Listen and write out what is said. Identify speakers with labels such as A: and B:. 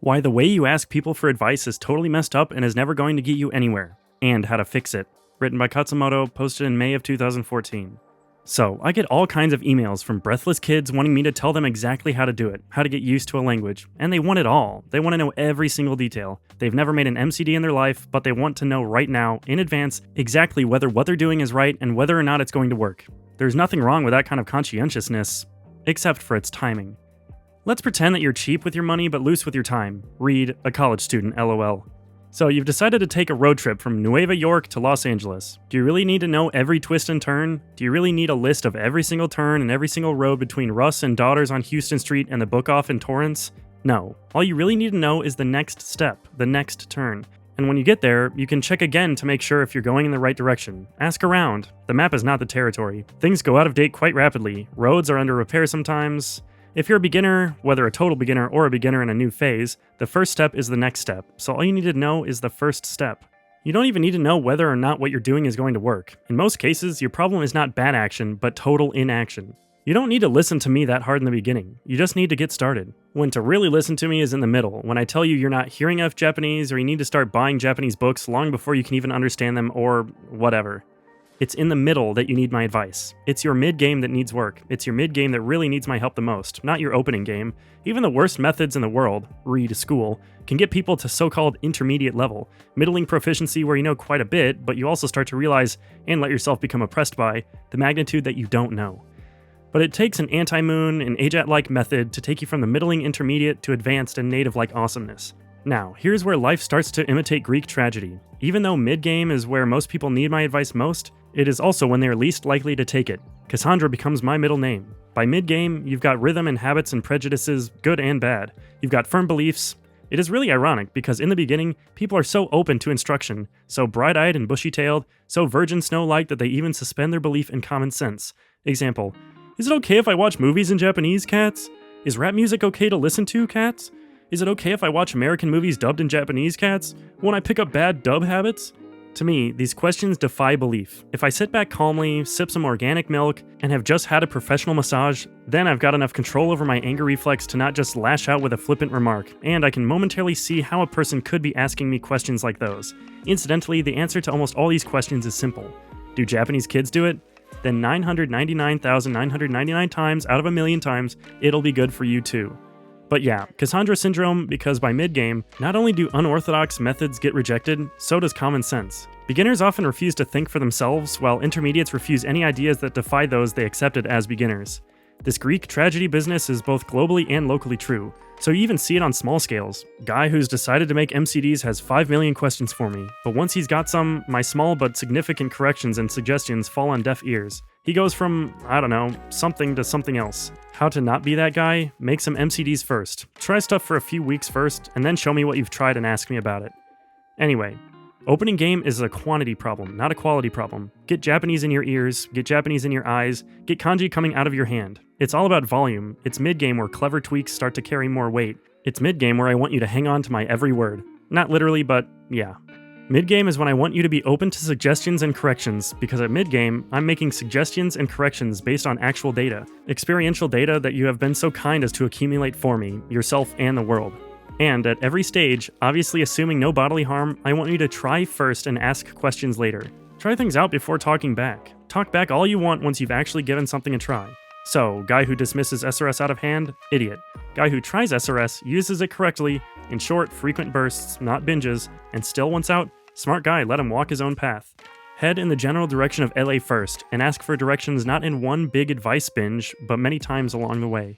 A: Why the way you ask people for advice is totally messed up and is never going to get you anywhere, and how to fix it. Written by Khatzumoto, posted in May of 2014. So, I get all kinds of emails from breathless kids wanting me to tell them exactly how to do it, how to get used to a language, and they want it all. They want to know every single detail. They've never made an MCD in their life, but they want to know right now, in advance, exactly whether what they're doing is right and whether or not it's going to work. There's nothing wrong with that kind of conscientiousness, except for its timing. Let's pretend that you're cheap with your money but loose with your time. Read, a college student, LOL. So you've decided to take a road trip from Nueva York to Los Angeles. Do you really need to know every twist and turn? Do you really need a list of every single turn and every single road between Russ and Daughters on Houston Street and the Book Off in Torrance? No. All you really need to know is the next step, the next turn. And when you get there, you can check again to make sure if you're going in the right direction. Ask around. The map is not the territory. Things go out of date quite rapidly. Roads are under repair sometimes. If you're a beginner, whether a total beginner or a beginner in a new phase, the first step is the next step, so all you need to know is the first step. You don't even need to know whether or not what you're doing is going to work. In most cases, your problem is not bad action, but total inaction. You don't need to listen to me that hard in the beginning, you just need to get started. When to really listen to me is in the middle, when I tell you you're not hearing enough Japanese or you need to start buying Japanese books long before you can even understand them or whatever. It's in the middle that you need my advice. It's your mid-game that needs work. It's your mid-game that really needs my help the most, not your opening game. Even the worst methods in the world, read school, can get people to so-called intermediate level, middling proficiency where you know quite a bit, but you also start to realize, and let yourself become oppressed by, the magnitude that you don't know. But it takes an anti-moon, an AJATT-like method to take you from the middling intermediate to advanced and native-like awesomeness. Now, here's where life starts to imitate Greek tragedy. Even though mid-game is where most people need my advice most, it is also when they are least likely to take it. Cassandra becomes my middle name. By mid-game, you've got rhythm and habits and prejudices, good and bad. You've got firm beliefs. It is really ironic because in the beginning, people are so open to instruction, so bright-eyed and bushy-tailed, so virgin snow-like that they even suspend their belief in common sense. Example, is it okay if I watch movies in Japanese, cats? Is rap music okay to listen to, cats? Is it okay if I watch American movies dubbed in Japanese, cats? Won't I pick up bad dub habits? To me, these questions defy belief. If I sit back calmly, sip some organic milk, and have just had a professional massage, then I've got enough control over my anger reflex to not just lash out with a flippant remark, and I can momentarily see how a person could be asking me questions like those. Incidentally, the answer to almost all these questions is simple. Do Japanese kids do it? Then 999,999 times out of a million times, it'll be good for you too. But yeah, Cassandra syndrome, because by mid-game, not only do unorthodox methods get rejected, so does common sense. Beginners often refuse to think for themselves, while intermediates refuse any ideas that defy those they accepted as beginners. This Greek tragedy business is both globally and locally true, so you even see it on small scales. Guy who's decided to make MCDs has 5 million questions for me, but once he's got some, my small but significant corrections and suggestions fall on deaf ears. He goes from, I don't know, something to something else. How to not be that guy? Make some MCDs first. Try stuff for a few weeks first, and then show me what you've tried and ask me about it. Anyway, opening game is a quantity problem, not a quality problem. Get Japanese in your ears, get Japanese in your eyes, get kanji coming out of your hand. It's all about volume. It's mid-game where clever tweaks start to carry more weight. It's mid-game where I want you to hang on to my every word. Not literally, but yeah. Mid-game is when I want you to be open to suggestions and corrections, because at mid-game, I'm making suggestions and corrections based on actual data. Experiential data that you have been so kind as to accumulate for me, yourself and the world. And at every stage, obviously assuming no bodily harm, I want you to try first and ask questions later. Try things out before talking back. Talk back all you want once you've actually given something a try. So, guy who dismisses SRS out of hand, idiot. Guy who tries SRS, uses it correctly, in short, frequent bursts, not binges, and still wants out, smart guy, let him walk his own path. Head in the general direction of LA first, and ask for directions not in one big advice binge, but many times along the way.